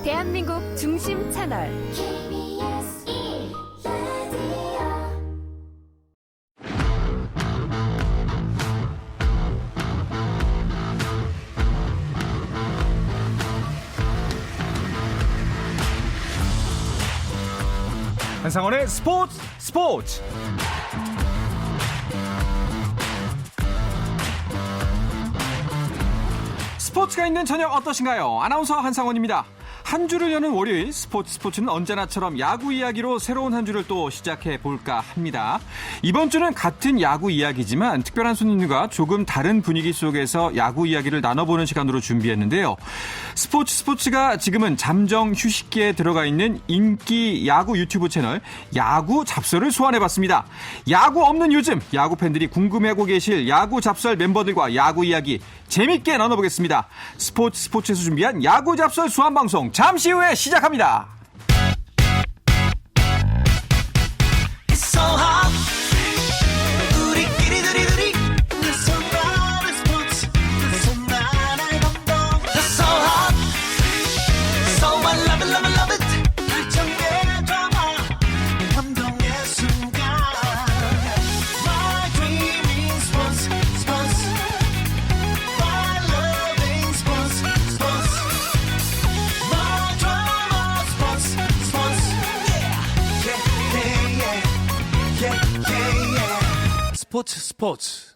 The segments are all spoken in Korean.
대한민국 중심 채널 KBS 1라디오 한상원의 스포츠. 스포츠가 있는 저녁 어떠신가요? 아나운서 한상원입니다. 한 주를 여는 월요일 스포츠는 언제나처럼 야구 이야기로 새로운 한 주를 또 시작해 볼까 합니다. 이번 주는 같은 야구 이야기지만 특별한 손님과 조금 다른 분위기 속에서 야구 이야기를 나눠보는 시간으로 준비했는데요. 스포츠가 지금은 잠정 휴식기에 들어가 있는 인기 야구 유튜브 채널 야구 잡설을 소환해봤습니다. 야구 없는 요즘 야구 팬들이 궁금해하고 계실 야구 잡설 멤버들과 야구 이야기 재밌게 나눠보겠습니다. 스포츠에서 준비한 야구 잡설 소환 방송 잠시 후에 시작합니다. 스포츠.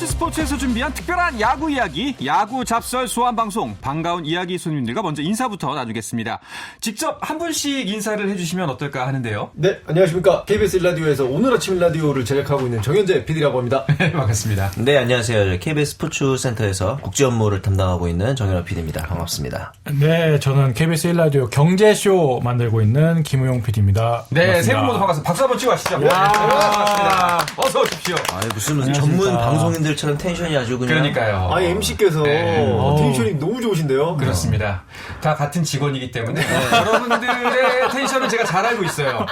스포츠에서 준비한 특별한 야구 이야기, 야구 잡설 소환 방송. 반가운 이야기 손님들과 먼저 인사부터 나누겠습니다. 직접 한 분씩 인사를 해주시면 어떨까 하는데요. 네, 안녕하십니까. KBS 1라디오에서 오늘 아침 라디오를 제작하고 있는 정현재 PD라고 합니다. 네, 반갑습니다. 네, 안녕하세요. KBS 스포츠 센터에서 국제 업무를 담당하고 있는 정현호 PD입니다. 반갑습니다. 네, 저는 KBS 1라디오 경제쇼 만들고 있는 김우용 PD입니다. 네, 세 분 모두 반갑습니다. 박수 한번 치고 가시죠. 네, 반갑습니다. 어서 오십시오. 무슨 전문 방송인들처럼 텐션이 아주 그냥. 그러니까요. 아니, MC께서 텐션이 너무 좋으신데요? 그렇습니다. 다 같은 직원이기 때문에 여러분들의 텐션은 제가 잘 알고 있어요.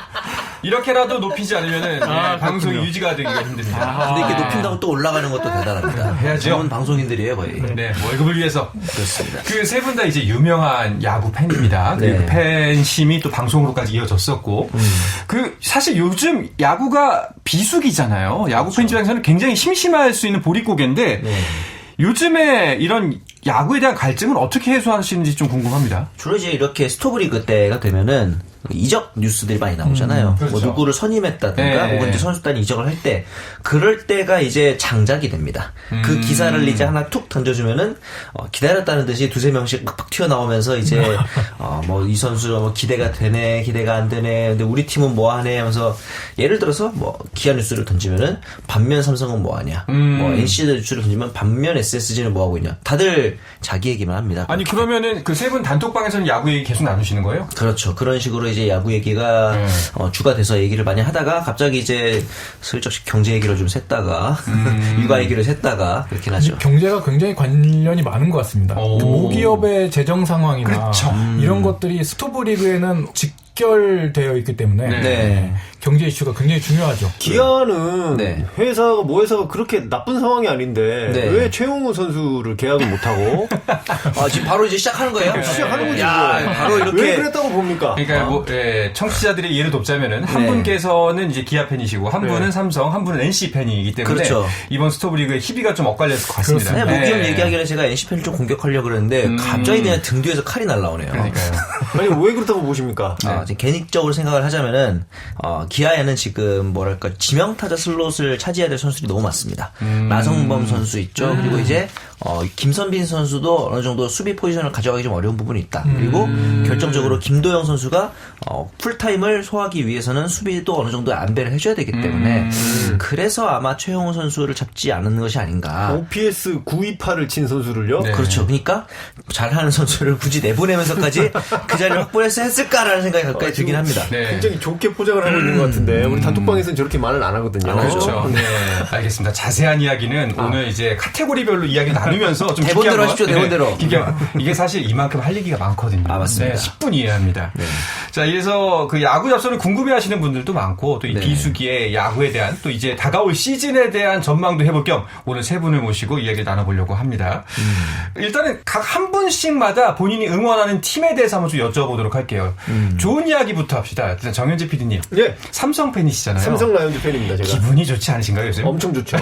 이렇게라도 높이지 않으면은 방송이 유지가 되기가 힘듭니다. 근데 이렇게 높인다고 또 올라가는 것도 대단합니다. 해야죠. 전문 방송인들이에요, 거의. 네, 월급을 위해서. 그렇습니다. 그 세 분 다 이제 유명한 야구 팬입니다. 네. 그 팬심이 또 방송으로까지 이어졌었고, 그 사실 요즘 야구가 비수기잖아요. 야구 팬 입장에서는 굉장히 심심할 수 있는 보릿고개인데, 요즘에 이런 야구에 대한 갈증은 어떻게 해소하시는지 좀 궁금합니다. 주로 이제 이렇게 스토브리그 때가 되면은 이적 뉴스들이 많이 나오잖아요. 그렇죠. 뭐 누구를 선임했다든가 네. 혹은 이제 선수단이 이적을 할 때 그럴 때가 이제 장작이 됩니다. 그 기사를 이제 하나 툭 던져주면은 기다렸다는 듯이 두세 명씩 팍팍 튀어나오면서 이제 뭐 이 선수 뭐 기대가 되네 기대가 안 되네 근데 우리 팀은 뭐 하네 하면서 예를 들어서 뭐 기아 뉴스를 던지면은 반면 삼성은 뭐 하냐 뭐 NC 뉴스를 던지면 반면 SSG는 뭐 하고 있냐 다들 자기 얘기만 합니다. 아니, 그러면은 그 세 분 단톡방에서는 야구 얘기 계속 나누시는 거예요? 그렇죠. 그런 식으로 이제 야구 얘기가 주가 돼서 얘기를 많이 하다가 갑자기 이제 슬쩍 경제 얘기를 좀 샜다가 육아 얘기를 샜다가 그렇게 하죠. 경제가 굉장히 관련이 많은 것 같습니다. 모기업의 재정 상황이나 그렇죠. 이런 것들이 스토브리그에는 직결되어 있기 때문에 네. 경제 이슈가 굉장히 중요하죠. 기아는 네. 회사가 그렇게 나쁜 상황이 아닌데 네. 왜 최용우 선수를 계약을 못하고 지금 바로 이제 시작하는 거예요? 시작하는 거죠. 야, 바로 이렇게. 왜 그랬다고 봅니까? 그러니까 뭐 청취자들의 예를 돕자면은 한 분께서는 이제 기아 팬이시고 한 분은 삼성, 한 분은 NC 팬이기 때문에 그렇죠. 이번 스토브리그의 희비가 좀 엇갈렸을 것 같습니다. 그냥 모기업 얘기하기를 제가 NC팬을 좀 공격하려고 그랬는데 갑자기 그냥 등 뒤에서 칼이 날라오네요. 그러니까요. 아니, 왜 그렇다고 보십니까? 지금 개인적으로 생각을 하자면은 기아에는 지금 뭐랄까 지명타자 슬롯을 차지해야 될 선수들이 너무 많습니다. 나성범 선수 있죠. 그리고 이제 김선빈 선수도 어느 정도 수비 포지션을 가져가기 좀 어려운 부분이 있다. 그리고 결정적으로 김도영 선수가 풀타임을 소화하기 위해서는 수비도 어느 정도 안배를 해줘야 되기 때문에 그래서 아마 최영우 선수를 잡지 않은 것이 아닌가. OPS 928을 친 선수를요? 네. 그렇죠. 그러니까 잘하는 선수를 굳이 내보내면서까지 그 자리를 확보해서 했을까라는 생각이 가까이 들긴 합니다. 네. 굉장히 좋게 포장을 하고 있는 것 같은데 우리 단톡방에서는 저렇게 말을 안 하거든요. 그렇죠. 네, 알겠습니다. 자세한 이야기는 오늘 이제 카테고리별로 이야기 나눌 나누면서 좀 대본대로 깊게 하십시오, 한번, 대본대로. 이게 사실 이만큼 할 얘기가 많거든요. 아, 맞습니다. 10분 이해야 합니다. 자, 이래서 그 야구 잡선을 궁금해하시는 분들도 많고 또 이 비수기의 야구에 대한 또 이제 다가올 시즌에 대한 전망도 해볼 겸 오늘 세 분을 모시고 이야기를 나눠보려고 합니다. 일단은 각 한 분씩마다 본인이 응원하는 팀에 대해서 한번 좀 여쭤보도록 할게요. 좋은 이야기부터 합시다. 일단 정현재 PD님. 예. 삼성 팬이시잖아요. 삼성 라이온즈 팬입니다, 제가. 기분이 좋지 않으신가요, 요즘? 엄청 좋죠.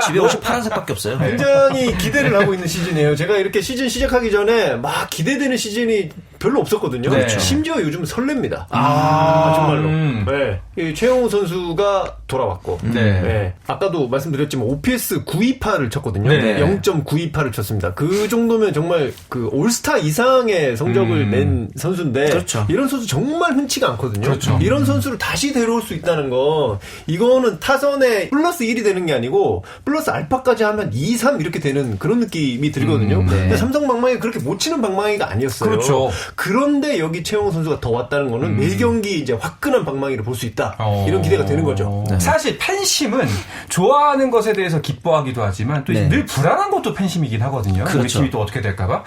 집에 옷이 파란색밖에 없어요. 굉장히 기대를 하고 있는 시즌이에요. 제가 이렇게 시즌 시작하기 전에 막 기대되는 시즌이 별로 없었거든요. 그렇죠. 심지어 요즘 설렙니다. 정말로. 네. 이 최영우 선수가 돌아왔고. 네. 네. 아까도 말씀드렸지만 OPS 928을 쳤거든요. 네. 0.928을 쳤습니다. 그 정도면 정말 그 올스타 이상의 성적을 낸 선수인데 그렇죠. 이런 선수 정말 흔치가 않거든요. 그렇죠. 이런 선수를 다시 데려올 수 있다는 건 이거는 타선에 플러스 1이 되는 게 아니고 플러스 알파까지 하면 2, 3 이렇게 되는 그런 느낌이 들거든요. 근데 삼성 방망이 그렇게 못 치는 방망이가 아니었어요. 그렇죠. 그런데 여기 최영우 선수가 더 왔다는 거는 매 경기 이제 화끈한 방망이를 볼 수 있다. 이런 기대가 되는 거죠. 사실 팬심은 좋아하는 것에 대해서 기뻐하기도 하지만 또 늘 불안한 것도 팬심이긴 하거든요. 우리 그렇죠. 팀이 또 어떻게 될까봐.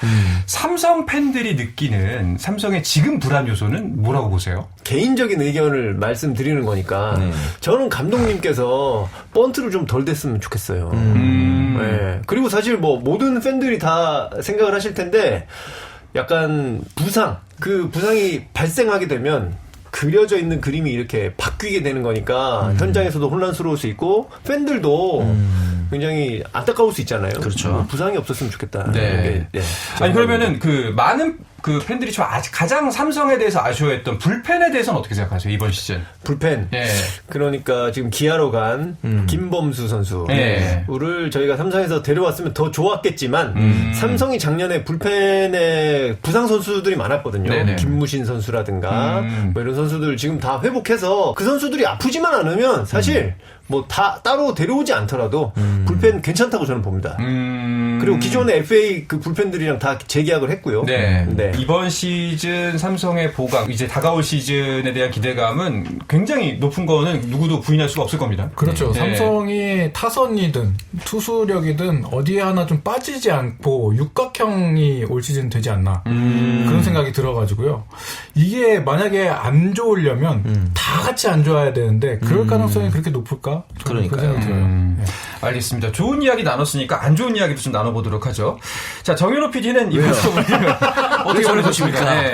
삼성 팬들이 느끼는 삼성의 지금 불안 요소는 뭐라고 보세요? 개인적인 의견을 말씀드리는 거니까 저는 감독님께서 번트를 좀 덜 됐으면 좋겠어요. 네. 그리고 사실 뭐 모든 팬들이 다 생각을 하실 텐데 약간 그 부상이 발생하게 되면 그려져 있는 그림이 이렇게 바뀌게 되는 거니까 현장에서도 혼란스러울 수 있고 팬들도 굉장히 안타까울 수 있잖아요. 그렇죠. 부상이 없었으면 좋겠다. 네. 네. 아니 그러면은 그 많은 그 팬들이 좀 가장 삼성에 대해서 아쉬워했던 불펜에 대해서는 어떻게 생각하세요 이번 시즌? 불펜. 네. 그러니까 지금 기아로 간 김범수 선수를 네. 저희가 삼성에서 데려왔으면 더 좋았겠지만 삼성이 작년에 불펜에 부상 선수들이 많았거든요. 네네. 김무신 선수라든가 뭐 이런 선수들 지금 다 회복해서 그 선수들이 아프지만 않으면 사실 뭐 다 따로 데려오지 않더라도 불펜 괜찮다고 저는 봅니다. 그리고 기존의 FA 그 불펜들이랑 다 재계약을 했고요. 네. 이번 시즌 삼성의 보강, 이제 다가올 시즌에 대한 기대감은 굉장히 높은 거는 누구도 부인할 수가 없을 겁니다. 그렇죠. 네. 삼성이 타선이든 투수력이든 어디에 하나 좀 빠지지 않고 육각형이 올 시즌 되지 않나 그런 생각이 들어가지고요. 이게 만약에 안 좋으려면 다 같이 안 좋아야 되는데 그럴 가능성이 그렇게 높을까? 그러니까요. 그 생각이 들어요. 네. 알겠습니다. 좋은 이야기 나눴으니까 안 좋은 이야기도 좀 나눠보도록 하죠. 자, 정현호 PD는 이번 수업을 어떻게 보내셨습니까? 네.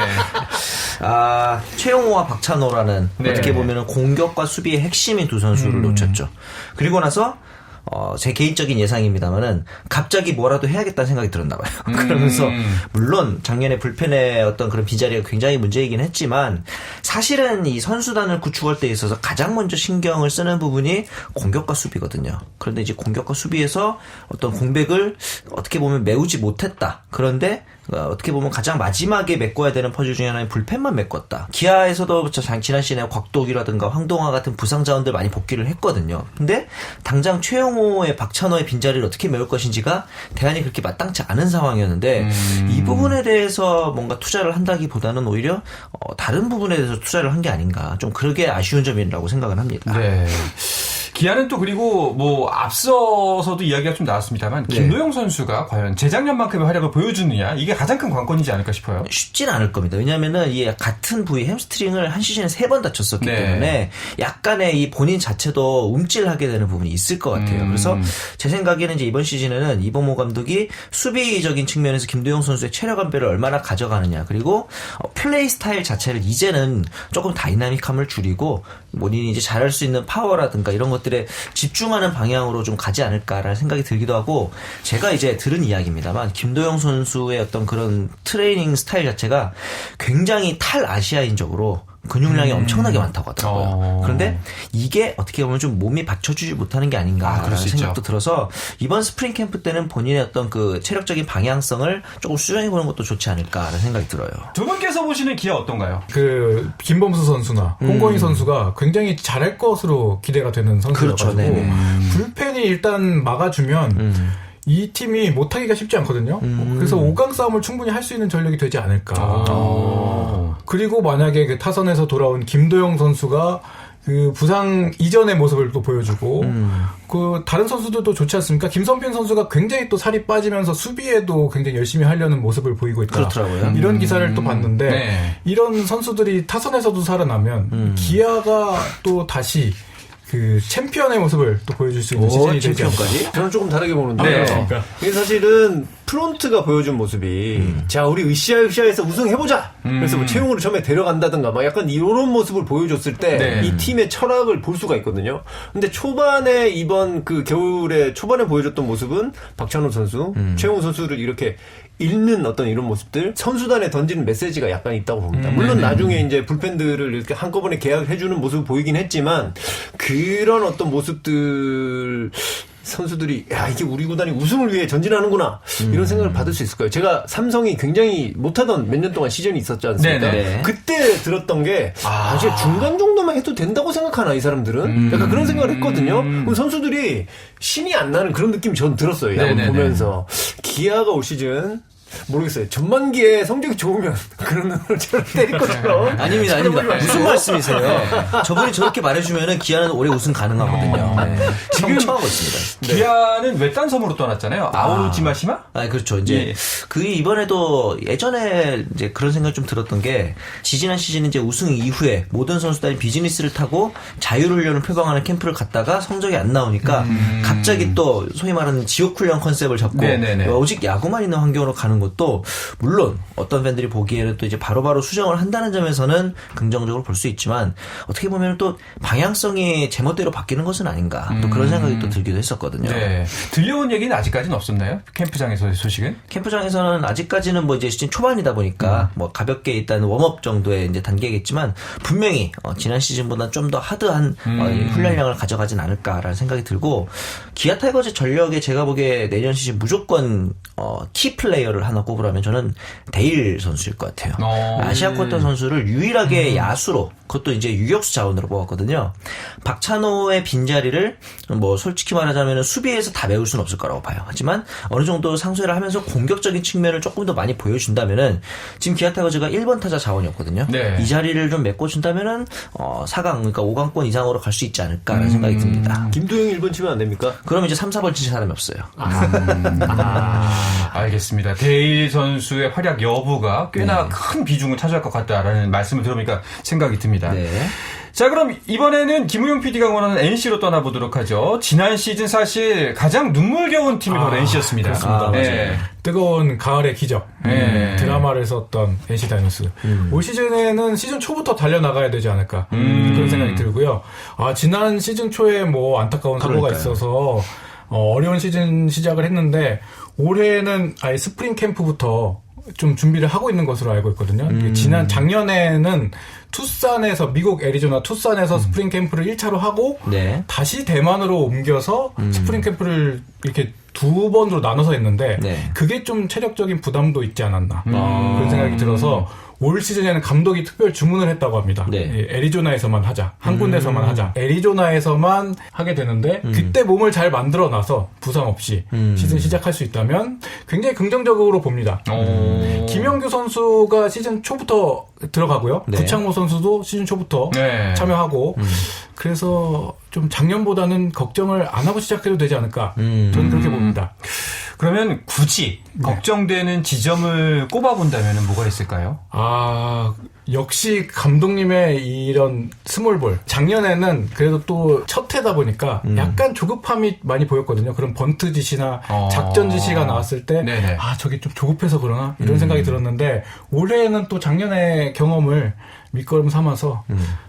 최용호와 박찬호라는 네. 어떻게 보면 공격과 수비의 핵심인 두 선수를 놓쳤죠. 그리고 나서 제 개인적인 예상입니다만은 갑자기 뭐라도 해야겠다는 생각이 들었나 봐요. 그러면서 물론 작년에 불펜의 어떤 그런 빈자리가 굉장히 문제이긴 했지만 사실은 이 선수단을 구축할 때 있어서 가장 먼저 신경을 쓰는 부분이 공격과 수비거든요. 그런데 이제 공격과 수비에서 어떤 공백을 어떻게 보면 메우지 못했다. 그런데 어떻게 보면 가장 마지막에 메꿔야 되는 퍼즐 중에 하나는 불펜만 메꿨다. 기아에서도 지난 시즌에 곽도기라든가 황동화 같은 부상 자원들 많이 복귀를 했거든요. 근데 당장 최용호의 박찬호의 빈자리를 어떻게 메울 것인지가 대안이 그렇게 마땅치 않은 상황이었는데 이 부분에 대해서 뭔가 투자를 한다기보다는 오히려 다른 부분에 대해서 투자를 한 게 아닌가. 좀 그러게 아쉬운 점이라고 생각을 합니다. 네. 기아는 또 그리고 뭐 앞서서도 이야기가 좀 나왔습니다만 김도영 선수가 과연 재작년만큼의 활약을 보여주느냐 이게 가장 큰 관건이지 않을까 싶어요. 쉽진 않을 겁니다. 왜냐하면은 이 같은 부위 햄스트링을 한 시즌에 3번 다쳤었기 때문에 약간의 이 본인 자체도 움찔하게 되는 부분이 있을 것 같아요. 그래서 제 생각에는 이제 이번 시즌에는 이범호 감독이 수비적인 측면에서 김도영 선수의 체력 안배를 얼마나 가져가느냐 그리고 플레이 스타일 자체를 이제는 조금 다이나믹함을 줄이고 본인이 이제 잘할 수 있는 파워라든가 이런 것들에 집중하는 방향으로 좀 가지 않을까라는 생각이 들기도 하고 제가 이제 들은 이야기입니다만 김도영 선수의 어떤 그런 트레이닝 스타일 자체가 굉장히 탈아시아인적으로 근육량이 엄청나게 많다고 하더라고요. 그런데 이게 어떻게 보면 좀 몸이 받쳐주지 못하는 게 아닌가라는 생각도 들어서 이번 스프링 캠프 때는 본인의 어떤 그 체력적인 방향성을 조금 수정해보는 것도 좋지 않을까라는 생각이 들어요. 두 분께서 보시는 기아 어떤가요? 그 김범수 선수나 홍건희 선수가 굉장히 잘할 것으로 기대가 되는 선수여가지고 그렇죠. 불펜이 일단 막아주면 이 팀이 못하기가 쉽지 않거든요. 그래서 5강 싸움을 충분히 할 수 있는 전력이 되지 않을까. 그리고 만약에 그 타선에서 돌아온 김도영 선수가 그 부상 이전의 모습을 또 보여주고 그 다른 선수들도 좋지 않습니까? 김선빈 선수가 굉장히 또 살이 빠지면서 수비에도 굉장히 열심히 하려는 모습을 보이고 있다. 그렇더라고요. 이런 기사를 또 봤는데 네. 이런 선수들이 타선에서도 살아나면 기아가 또 다시 그 챔피언의 모습을 또 보여줄 수 있는 시즌이 되지 않을까. 챔피언까지? 저는 조금 다르게 보는데요. 네. 이게 사실은 프론트가 보여준 모습이 자 우리 으쌰으쌰해서 우승해보자. 그래서 뭐 채용으로 처음에 데려간다든가 막 약간 이런 모습을 보여줬을 때 이 네. 팀의 철학을 볼 수가 있거든요. 근데 초반에 이번 그 겨울에 초반에 보여줬던 모습은 박찬호 선수, 최용우 선수를 이렇게 잃는 어떤 이런 모습들 선수단에 던지는 메시지가 약간 있다고 봅니다. 물론 나중에 이제 불펜들을 이렇게 한꺼번에 계약해주는 모습을 보이긴 했지만 그런 어떤 모습들 선수들이 야 이게 우리 구단이 우승을 위해 전진하는구나 이런 생각을 받을 수 있을 거예요. 제가 삼성이 굉장히 못하던 몇 년 동안 시즌이 있었지 않습니까? 네네. 그때 들었던 게 이제 중간 정도만 해도 된다고 생각하나 이 사람들은 약간 그런 생각을 했거든요. 그럼 선수들이 신이 안 나는 그런 느낌이 전 들었어요. 야구 네네네. 보면서 기아가 올 시즌 모르겠어요. 전반기에 성적이 좋으면 그런 눈으로 저를 때릴 것처럼. 아닙니다. 무슨 말씀이세요? 저분이 저렇게 말해주면은 기아는 올해 우승 가능하거든요. 네. 지금 청하고 있습니다. 기아는 외딴 섬으로 떠났잖아요. 아오지마시마? 그렇죠. 이제 예. 그 이번에도 예전에 이제 그런 생각 좀 들었던 게 지지난 시즌 이제 우승 이후에 모든 선수단이 비즈니스를 타고 자유훈련을 표방하는 캠프를 갔다가 성적이 안 나오니까 갑자기 또 소위 말하는 지옥훈련 컨셉을 잡고 네네네. 오직 야구만 있는 환경으로 가는 것도 물론 어떤 팬들이 보기에는 또 이제 바로바로 수정을 한다는 점에서는 긍정적으로 볼 수 있지만 어떻게 보면 또 방향성이 제멋대로 바뀌는 것은 아닌가 또 그런 생각이 또 들기도 했었거든요. 네. 들려온 얘기는 아직까지는 없었나요? 캠프장에서의 소식은? 캠프장에서는 아직까지는 뭐 이제 시즌 초반이다 보니까 뭐 가볍게 일단 웜업 정도의 이제 단계겠지만 분명히 지난 시즌보다 좀 더 하드한 훈련량을 가져가진 않을까라는 생각이 들고 기아 타이거즈 전력에 제가 보기에 내년 시즌 무조건 키 플레이어를 하나 꼽으라면 저는 데일 선수일 것 같아요. 아시아 쿼터 선수를 유일하게 야수로 그것도 이제 유격수 자원으로 뽑았거든요. 박찬호의 빈자리를 뭐 솔직히 말하자면 수비에서 다 메울 수는 없을 거라고 봐요. 하지만 어느 정도 상쇄를 하면서 공격적인 측면을 조금 더 많이 보여준다면은 지금 기아 타이거즈가 1번 타자 자원이었거든요. 네. 이 자리를 좀 메꿔준다면은 4강 그러니까 5강권 이상으로 갈 수 있지 않을까라는 생각이 듭니다. 김도영 1번 치면 안 됩니까? 그럼 이제 3, 4번 칠 사람이 없어요. 알겠습니다. 데일 선수의 활약 여부가 꽤나 큰 비중을 차지할 것 같다라는 말씀을 들어보니까 생각이 듭니다. 네. 자, 그럼 이번에는 김우용 PD가 원하는 NC로 떠나보도록 하죠. 지난 시즌 사실 가장 눈물겨운 팀이 바로 NC였습니다. 그렇습니다. 네. 뜨거운 가을의 기적 드라마를 썼던 NC 다이노스 올 시즌에는 시즌 초부터 달려나가야 되지 않을까 그런 생각이 들고요. 지난 시즌 초에 뭐 안타까운 사고가 있어서 어려운 시즌 시작을 했는데 올해는 아예 스프링 캠프부터 좀 준비를 하고 있는 것으로 알고 있거든요. 작년에는 투싼에서 미국 애리조나 투싼에서 스프링 캠프를 1차로 하고 네. 다시 대만으로 옮겨서 스프링 캠프를 이렇게 두 번으로 나눠서 했는데 네. 그게 좀 체력적인 부담도 있지 않았나 그런 생각이 들어서 올 시즌에는 감독이 특별 주문을 했다고 합니다. 네. 애리조나에서만 하자. 한 군데서만 하자. 애리조나에서만 하게 되는데 그때 몸을 잘 만들어놔서 부상 없이 시즌 시작할 수 있다면 굉장히 긍정적으로 봅니다. 김영규 선수가 시즌 초부터 들어가고요. 네. 구창모 선수도 시즌 초부터 네. 참여하고 그래서 좀 작년보다는 걱정을 안 하고 시작해도 되지 않을까 저는 그렇게 봅니다. 그러면 굳이 걱정되는 지점을 꼽아본다면 뭐가 있을까요? 역시 감독님의 이런 스몰볼. 작년에는 그래도 또 첫 해다 보니까 약간 조급함이 많이 보였거든요. 그런 번트 지시나 작전 지시가 나왔을 때 네네. 저게 좀 조급해서 그러나 이런 생각이 들었는데 올해는 또 작년의 경험을 밑거름 삼아서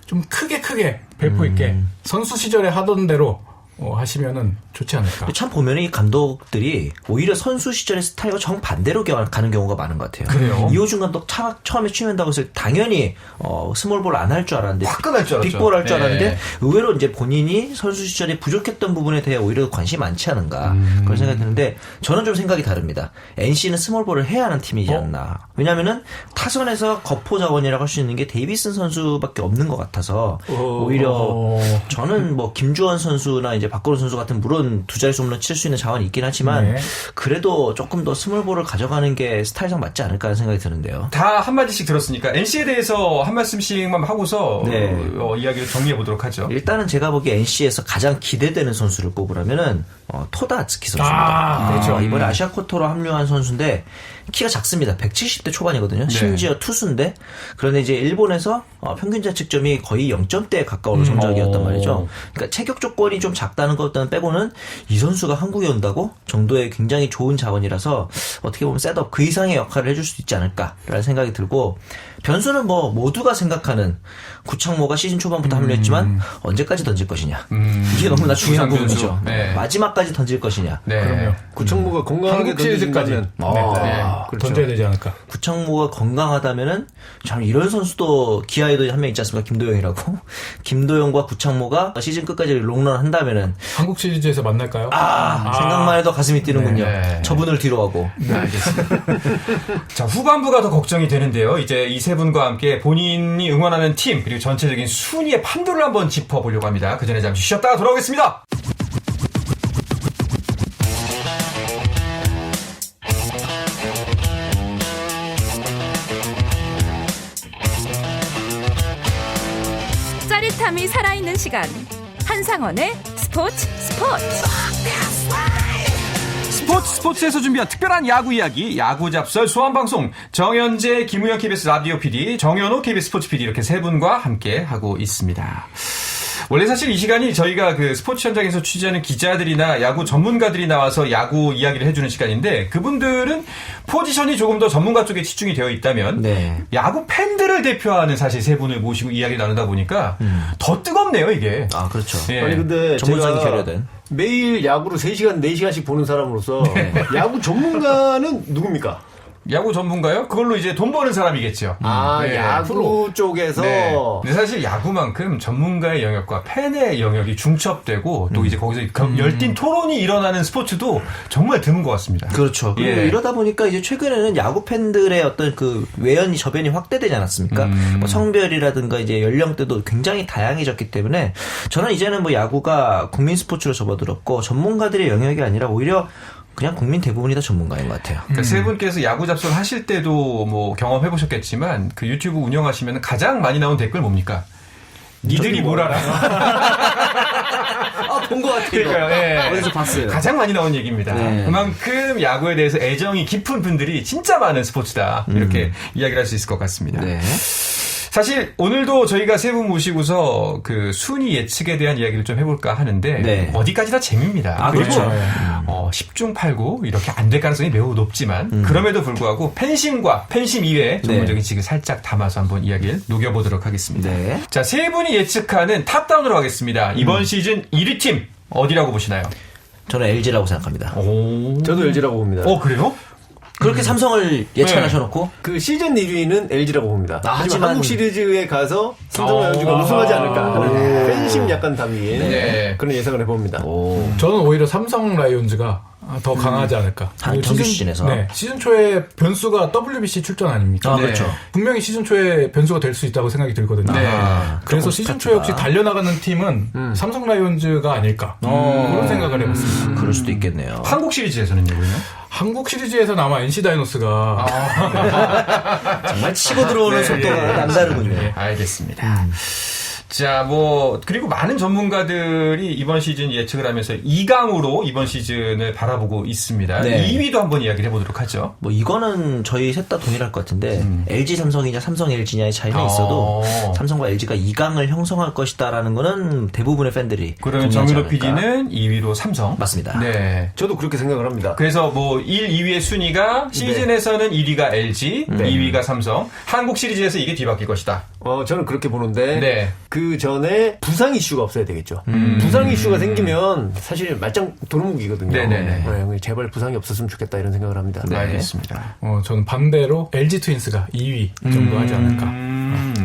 좀 크게 배포 있게 선수 시절에 하던 대로 하시면은 좋지 않을까. 참 보면 이 감독들이 오히려 선수 시절의 스타일과 정반대로 가는 경우가 많은 것 같아요. 그래요? 이호준 감독 처음에 취임한다고 해서 당연히 스몰볼 안 할 줄 알았는데 화끈할 줄 알았죠. 빅볼 할 줄 네. 알았는데 의외로 이제 본인이 선수 시절에 부족했던 부분에 대해 오히려 관심이 많지 않은가 그런 생각이 드는데 저는 좀 생각이 다릅니다. NC는 스몰볼을 해야 하는 팀이지 않나. 왜냐하면은 타선에서 거포 자원이라고 할 수 있는 게 데이비슨 선수밖에 없는 것 같아서 오히려 저는 뭐 김주원 선수나 이제 이제 박건우 선수 같은 물론 두 자릿수 홈런 칠 수 있는 자원이 있긴 하지만 네. 그래도 조금 더 스몰볼을 가져가는 게 스타일상 맞지 않을까 하는 생각이 드는데요. 다 한마디씩 들었으니까 NC에 대해서 한 말씀씩만 하고서 네. 이야기를 정리해 보도록 하죠. 일단은 제가 보기에 NC에서 가장 기대되는 선수를 뽑으라면은 토다 아츠키 선수입니다. 그렇죠. 이번에 아시아 쿼터로 합류한 선수인데 키가 작습니다. 170대 초반이거든요. 네. 심지어 투수인데 그런데 이제 일본에서 평균 자책점이 거의 0점대에 가까운 성적이었단 말이죠. 그러니까 체격 조건이 좀 작다는 것들은 빼고는 이 선수가 한국에 온다고 정도의 굉장히 좋은 자원이라서 어떻게 보면 셋업 그 이상의 역할을 해줄 수 있지 않을까라는 생각이 들고 변수는 뭐 모두가 생각하는 구창모가 시즌 초반부터 합류했지만 언제까지 던질 것이냐. 이게 너무나 중요한 부상 변수. 부분이죠. 네. 마지막까지 던질 것이냐. 네. 그럼요. 구창모가 건강하게 한국 시리즈까지 던진다면 그렇죠. 던져야 되지 않을까. 구창모가 건강하다면은 참 이런 선수도 기아에도 한 명 있지 않습니까? 김도영이라고. 김도영과 구창모가 시즌 끝까지 롱런 한다면은 한국 시리즈에서 만날까요? 생각만 해도 가슴이 뛰는군요. 네. 저분을 뒤로 하고. 알겠습니다. 자, 후반부가 더 걱정이 되는데요. 이제 이 세 분과 함께 본인이 응원하는 팀 그리고 전체적인 순위의 판도를 한번 짚어보려고 합니다. 그 전에 잠시 쉬었다가 돌아오겠습니다. 짜릿함이 살아있는 시간. 한상원의 스포츠. 스포츠에서 준비한 특별한 야구 이야기, 야구 잡설 소환 방송, 정현재, 김우영 KBS 라디오 PD, 정현호 KBS 스포츠 PD 이렇게 세 분과 함께 하고 있습니다. 원래 사실 이 시간이 저희가 그 스포츠 현장에서 취재하는 기자들이나 야구 전문가들이 나와서 야구 이야기를 해주는 시간인데 그분들은 포지션이 조금 더 전문가 쪽에 치중이 되어 있다면 네. 야구 팬들을 대표하는 사실 세 분을 모시고 이야기를 나누다 보니까 더 뜨겁네요, 이게. 아, 그렇죠. 예. 아니 근데 전문성이 제가 결여된. 매일 야구를 3시간, 4시간씩 보는 사람으로서 야구 전문가는 누굽니까? 야구 전문가요? 그걸로 이제 돈 버는 사람이겠죠. 네. 야구 쪽에서 네. 근데 사실 야구만큼 전문가의 영역과 팬의 영역이 중첩되고 또 이제 거기서 열띤 토론이 일어나는 스포츠도 정말 드문 것 같습니다. 그렇죠. 그리고 예. 이러다 보니까 이제 최근에는 야구 팬들의 어떤 그 외연이 저변이 확대되지 않았습니까? 뭐 성별이라든가 이제 연령대도 굉장히 다양해졌기 때문에 저는 이제는 뭐 야구가 국민 스포츠로 접어들었고 전문가들의 영역이 아니라 오히려 그냥 국민 대부분이 다 전문가인 것 같아요. 그러니까 세 분께서 야구 잡설 하실 때도 뭐 경험해 보셨겠지만 그 유튜브 운영하시면 가장 많이 나온 댓글 뭡니까? 니들이 뭘 알아? 본 것 같아요. 그러니까요. 예. 어디서 봤어요. 가장 많이 나온 얘기입니다. 네. 그만큼 야구에 대해서 애정이 깊은 분들이 진짜 많은 스포츠다. 이렇게 이야기를 할 수 있을 것 같습니다. 네. 사실 오늘도 저희가 세 분 모시고서 그 순위 예측에 대한 이야기를 좀 해볼까 하는데 네. 어디까지나 재미입니다. 아, 그리고 그렇죠. 10중 8구 이렇게 안 될 가능성이 매우 높지만 그럼에도 불구하고 팬심과 팬심 이외의 전문적인 지식을 살짝 담아서 한번 이야기를 녹여보도록 하겠습니다. 네. 자, 세 분이 예측하는 탑다운으로 하겠습니다. 이번 시즌 1위 팀 어디라고 보시나요? 저는 LG라고 생각합니다. 저도 LG라고 봅니다. 그래요? 그렇게 삼성을 예찬하셔놓고 그 시즌 1위는 LG라고 봅니다. 하지만 하지만 한국 시리즈에 가서 삼성 라이온즈가 우승하지 않을까 하는 팬심 약간 담긴 네. 그런 예상을 해봅니다. 저는 오히려 삼성 라이온즈가 더 강하지 않을까. 한 정규 시즌에서. 네, 시즌 초에 변수가 WBC 출전 아닙니까? 아, 네. 그렇죠. 분명히 시즌 초에 변수가 될 수 있다고 생각이 들거든요. 네. 그래서 시즌 초에 혹시 달려나가는 팀은 삼성 라이온즈가 아닐까. 그런 생각을 해봤습니다. 그럴 수도 있겠네요. 한국 시리즈에서는요, 그러면? 한국 시리즈에서는 아마 NC 다이노스가 정말 치고 들어오는 속도가 남다르군요. 네, 알겠습니다. 자, 그리고 많은 전문가들이 이번 시즌 예측을 하면서 2강으로 이번 시즌을 바라보고 있습니다. 네. 2위도 한번 이야기를 해보도록 하죠. 뭐 이거는 저희 셋 다 동일할 것 같은데 LG 삼성이냐 삼성 LG냐의 차이는 있어도 삼성과 LG가 2강을 형성할 것이다라는 거는 대부분의 팬들이 그러면 동의하지 정유로 않을까. PD는 2위로 삼성. 맞습니다. 네. 저도 그렇게 생각을 합니다. 그래서 1, 2위의 순위가 시즌에서는 1위가 LG, 2위가 삼성. 한국 시리즈에서 이게 뒤바뀔 것이다. 저는 그렇게 보는데 네. 그 전에 부상 이슈가 없어야 되겠죠. 부상 이슈가 생기면 사실 말짱 도루묵이거든요. 네네네. 제발 부상이 없었으면 좋겠다 이런 생각을 합니다. 네. 알겠습니다. 저는 반대로 LG 트윈스가 2위 정도 하지 않을까.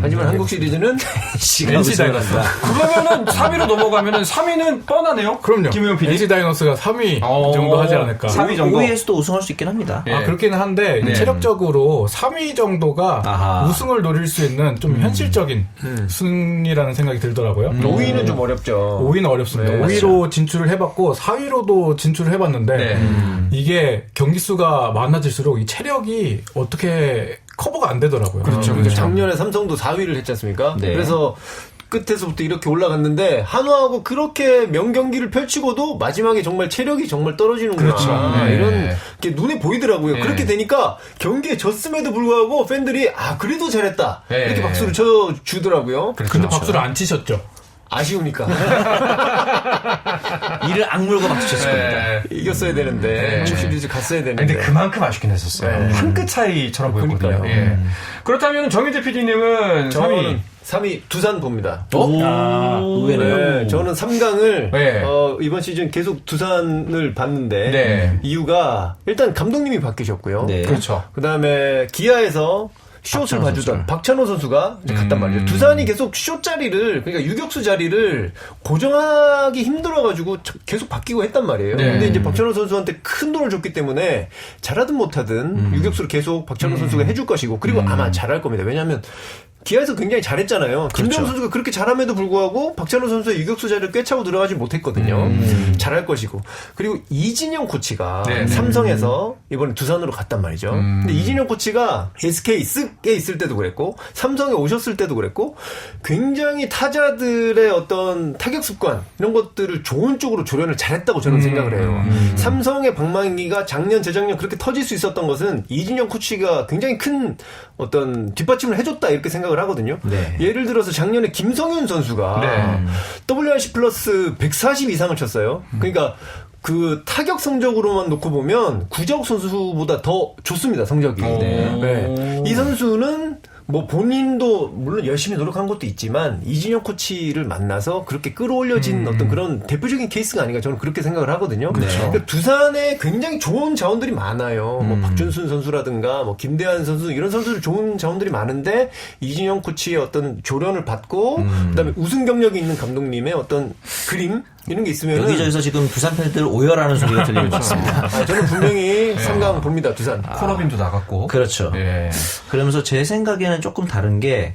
하지만 한국 시리즈는 NC 다이노스. 그러면은 3위로 넘어가면은 3위는 뻔하네요. 그럼요. 김우영 PD. NC 다이노스가 3위 정도 하지 않을까. 3위 정도. 5위에서도 우승할 수 있긴 합니다. 예. 그렇기는 한데 네. 체력적으로 3위 정도가 아하. 우승을 노릴 수 있는 좀 현실적인 순위라는 생각이 들더라고요. 5위는 좀 어렵죠. 5위는 어렵습니다. 네, 5위로 진출을 해봤고 4위로도 진출을 해봤는데 네. 이게 경기 수가 많아질수록 이 체력이 어떻게 커버가 안 되더라고요. 그렇죠. 작년에 삼성도 4위를 했지 않습니까? 네. 그래서 끝에서부터 이렇게 올라갔는데 한화하고 그렇게 명경기를 펼치고도 마지막에 정말 체력이 정말 떨어지는구나. 그렇죠. 이런 게 눈에 보이더라고요. 네. 그렇게 되니까 경기에 졌음에도 불구하고 팬들이 그래도 잘했다. 네. 이렇게 박수를 쳐주더라고요. 근데 박수를 안 치셨죠. 아쉬우니까. 이를 악물고 박수쳤을 겁니다. 이겼어야 되는데 시리즈 갔어야 되는데. 근데 그만큼 아쉽긴 했었어요. 한 끗 차이처럼 보였거든요. 그러니까요. 예. 그렇다면 정희재 PD님은 3위. 저는 3위 두산 봅니다. 의외네요. 네, 저는 3강을 네. 이번 시즌 계속 두산을 봤는데 네. 이유가 일단 감독님이 바뀌셨고요. 네. 그렇죠. 그다음에 기아에서 숏을 봐주던 박찬호 선수가 이제 갔단 말이에요. 두산이 계속 숏 자리를 그러니까 유격수 자리를 고정하기 힘들어가지고 계속 바뀌고 했단 말이에요. 네. 근데 이제 박찬호 선수한테 큰 돈을 줬기 때문에 잘하든 못하든 유격수를 계속 박찬호 선수가 해줄 것이고 그리고 아마 잘할 겁니다. 왜냐하면 기아에서 굉장히 잘했잖아요. 김대웅 선수가 그렇게 잘함에도 불구하고 박찬호 선수의 유격수 자리를 꿰차고 들어가지 못했거든요. 잘할 것이고. 그리고 이진영 코치가 네, 네. 삼성에서 이번에 두산으로 갔단 말이죠. 근데 이진영 코치가 SK에 있을 때도 그랬고 삼성에 오셨을 때도 그랬고 굉장히 타자들의 어떤 타격 습관 이런 것들을 좋은 쪽으로 조련을 잘했다고 저는 생각을 해요. 삼성의 방망이가 작년 재작년 그렇게 터질 수 있었던 것은 이진영 코치가 굉장히 큰 어떤 뒷받침을 해줬다 이렇게 생각을 하거든요. 네. 예를 들어서 작년에 김성현 선수가 WRC 플러스 140 이상을 쳤어요. 그러니까 그 타격 성적으로만 놓고 보면 구자욱 선수보다 더 좋습니다. 성적이. 네. 이 선수는 뭐 본인도 물론 열심히 노력한 것도 있지만 이진영 코치를 만나서 그렇게 끌어올려진 어떤 그런 대표적인 케이스가 아닌가 저는 그렇게 생각을 하거든요. 그러니까 두산에 굉장히 좋은 자원들이 많아요. 뭐 박준순 선수라든가 뭐 김대한 선수 이런 선수들 좋은 자원들이 많은데 이진영 코치의 어떤 조련을 받고 그다음에 우승 경력이 있는 감독님의 어떤 그림 이런 게 있으면 여기저기서 지금 두산 팬들 오열하는 소리가 들리는 것 같습니다. 저는 분명히 3강 봅니다. 두산. 코너빈도 나갔고. 그렇죠. 예. 그러면서 제 생각에는 조금 다른 게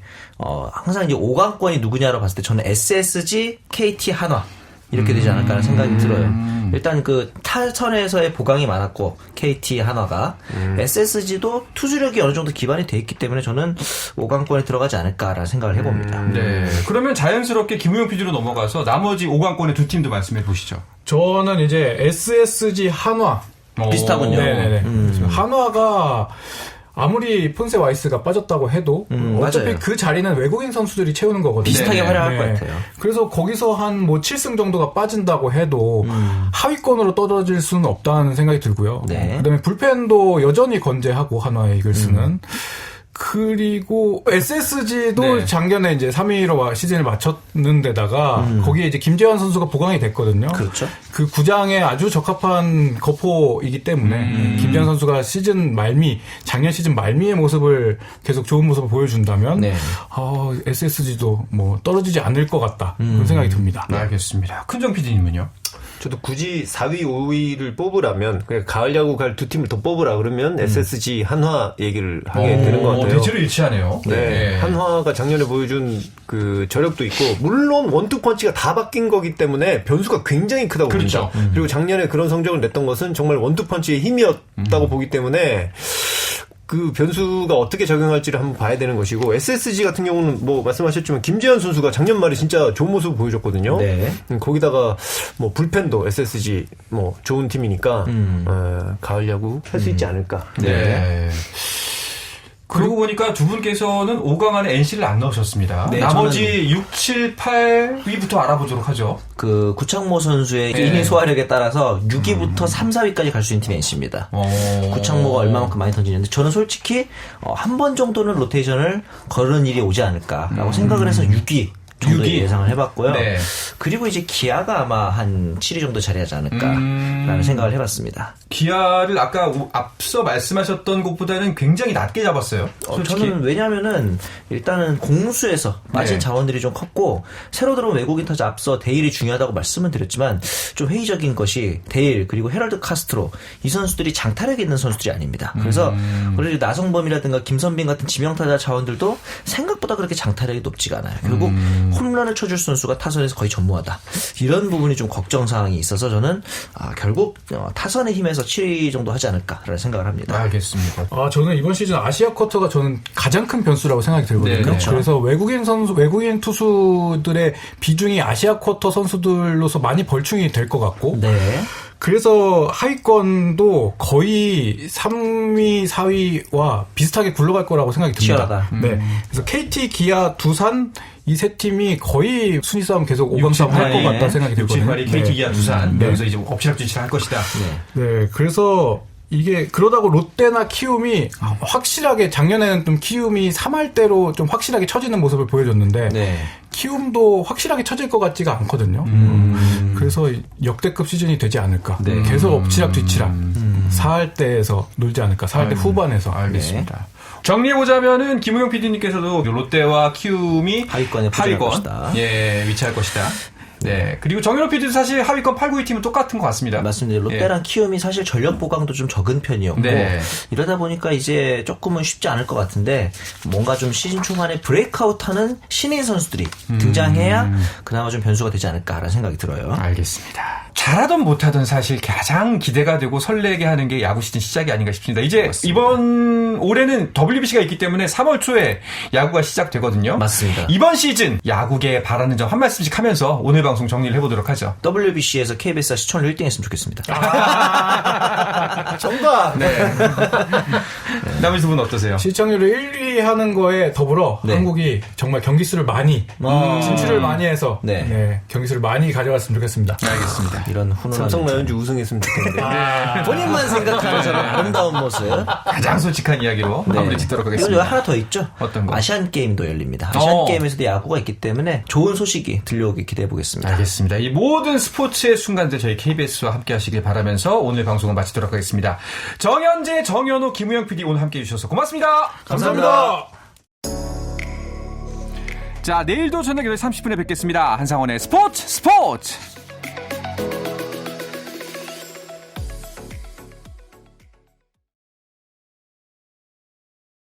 항상 이제 5강권이 누구냐로 봤을 때 저는 SSG, KT, 한화 이렇게 되지 않을까 하는 생각이 들어요. 일단 그 타선에서의 보강이 많았고 KT, 한화가 SSG도 투수력이 어느 정도 기반이 돼 있기 때문에 저는 5강권에 들어가지 않을까라는 생각을 해봅니다. 네. 그러면 자연스럽게 김우영 PD로 넘어가서 나머지 5강권의 두 팀도 말씀해 보시죠. 저는 이제 SSG 한화 비슷하군요. 네네네. 한화가 아무리 폰세 와이스가 빠졌다고 해도 어차피 맞아요. 그 자리는 외국인 선수들이 채우는 거거든요. 비슷하게 활약할 것 같아요. 그래서 거기서 한 뭐 7승 정도가 빠진다고 해도 하위권으로 떨어질 수는 없다는 생각이 들고요. 네. 그다음에 불펜도 여전히 건재하고 한화의 이글스는 그리고 SSG도 네. 작년에 이제 3위로 시즌을 마쳤는 데다가 거기에 이제 김재환 선수가 보강이 됐거든요. 그렇죠. 그 구장에 아주 적합한 거포이기 때문에 김재환 선수가 작년 시즌 말미의 모습을 계속 좋은 모습을 보여준다면 네. SSG도 뭐 떨어지지 않을 것 같다 그런 생각이 듭니다. 알겠습니다. 큰정 PD님은요? 저도 굳이 4위, 5위를 뽑으라면 그냥 가을 야구 갈 두 팀을 더 뽑으라 그러면 SSG, 한화 얘기를 하게 되는 것 같아요. 대체로 일치하네요. 네. 한화가 작년에 보여준 그 저력도 있고 물론 원투펀치가 다 바뀐 거기 때문에 변수가 굉장히 크다고 그렇죠. 봅니다. 그리고 작년에 그런 성적을 냈던 것은 정말 원투펀치의 힘이었다고 보기 때문에 그 변수가 어떻게 작용할지를 한번 봐야 되는 것이고 SSG 같은 경우는 뭐 말씀하셨지만 김재현 선수가 작년 말에 진짜 좋은 모습을 보여줬거든요. 네. 거기다가 뭐 불펜도 SSG 뭐 좋은 팀이니까 가을 야구 할 수 있지 않을까. 네. 그러고 보니까 두 분께서는 5강 안에 NC를 안 넣으셨습니다. 네, 나머지 6, 7, 8위부터 알아보도록 하죠. 그 구창모 선수의 이닝 소화력에 따라서 6위부터 3, 4위까지 갈 수 있는 팀이 NC입니다. 구창모가 얼마만큼 많이 던지는데 저는 솔직히 한 번 정도는 로테이션을 거르는 일이 오지 않을까라고 생각을 해서 6위 정도 6위. 예상을 해봤고요. 네. 그리고 이제 기아가 아마 한 7위 정도 자리하지 않을까라는 생각을 해봤습니다. 기아를 아까 앞서 말씀하셨던 것보다는 굉장히 낮게 잡았어요. 솔직히. 저는 왜냐하면은 일단은 공수에서 빠진 네. 자원들이 좀 컸고 새로 들어온 외국인 타자 앞서 데일이 중요하다고 말씀은 드렸지만 좀 회의적인 것이 데일 그리고 헤럴드 카스트로 이 선수들이 장타력이 있는 선수들이 아닙니다. 그래서 우리 나성범이라든가 김선빈 같은 지명타자 자원들도 생각보다 그렇게 장타력이 높지가 않아요. 결국 홈런을 쳐줄 선수가 타선에서 거의 전무하다. 이런 부분이 좀 걱정 사항이 있어서 저는 결국 타선의 힘에서 7위 정도 하지 않을까라는 생각을 합니다. 알겠습니다. 저는 이번 시즌 아시아 쿼터가 저는 가장 큰 변수라고 생각이 들거든요. 네, 그렇죠. 그래서 외국인 투수들의 비중이 아시아 쿼터 선수들로서 많이 벌충이 될 것 같고, 네. 그래서 하위권도 거의 3위, 4위와 비슷하게 굴러갈 거라고 생각이 듭니다. 치열하다. 네. 그래서 KT, 기아, 두산 이 세 팀이 거의 순위 싸움 계속 5강 싸움 할 것 같다 생각이 들거든요. 68이 KT 기아 두산. 여기서 이제 엎치락뒤치락 할 것이다. 네, 그래서 이게 그러다고 롯데나 키움이 확실하게 작년에는 좀 키움이 3할대로 좀 확실하게 쳐지는 모습을 보여줬는데 네. 키움도 확실하게 쳐질 것 같지가 않거든요. 그래서 역대급 시즌이 되지 않을까. 네. 계속 엎치락뒤치락 4할대에서 놀지 않을까. 4할대 후반에서. 알겠습니다. 정리해보자면은 김우영 PD님께서도 롯데와 키움이 하위권에 포진할 것이다. 예, 위치할 것이다. 네. 그리고 정현호 PD도 사실 하위권 8, 9위 팀은 똑같은 것 같습니다. 맞습니다. 롯데랑 키움이 사실 전력 보강도 좀 적은 편이었고 네. 이러다 보니까 이제 조금은 쉽지 않을 것 같은데 뭔가 좀 시즌 초반에 브레이크아웃하는 신인 선수들이 등장해야 그나마 좀 변수가 되지 않을까라는 생각이 들어요. 알겠습니다. 잘하던 못하던 사실 가장 기대가 되고 설레게 하는 게 야구 시즌 시작이 아닌가 싶습니다. 이제 맞습니다. 이번 올해는 WBC가 있기 때문에 3월 초에 야구가 시작되거든요. 맞습니다. 이번 시즌 야구계에 바라는 점 한 말씀씩 하면서 오늘 방송 정리를 해보도록 하죠. WBC에서 KBS가 시청률 1등 했으면 좋겠습니다. 정답! 네. 나머지 두 분은 어떠세요? 시청률을 1위 하는 거에 더불어 네. 한국이 정말 경기수를 많이 진출을 많이 해서 네. 네, 경기수를 많이 가져갔으면 좋겠습니다. 알겠습니다. 이런 훈훈한 삼성 라이온즈 우승했으면 좋겠는데. 본인만 생각하는 저런 아름다운 모습. 가장 솔직한 이야기로 마무리 짓도록 그리고 하겠습니다. 하나 더 있죠. 어떤 거? 아시안 게임도 열립니다. 아시안 게임에서도 야구가 있기 때문에 좋은 소식이 들려오길 기대해 보겠습니다. 알겠습니다. 이 모든 스포츠의 순간들 저희 KBS와 함께 하시길 바라면서 오늘 방송을 마치도록 하겠습니다. 정현재, 정현호, 김우영 PD 오늘 함께 해주셔서 고맙습니다. 감사합니다. 자, 내일도 저녁 8시 30분에 뵙겠습니다. 한상원의 스포츠!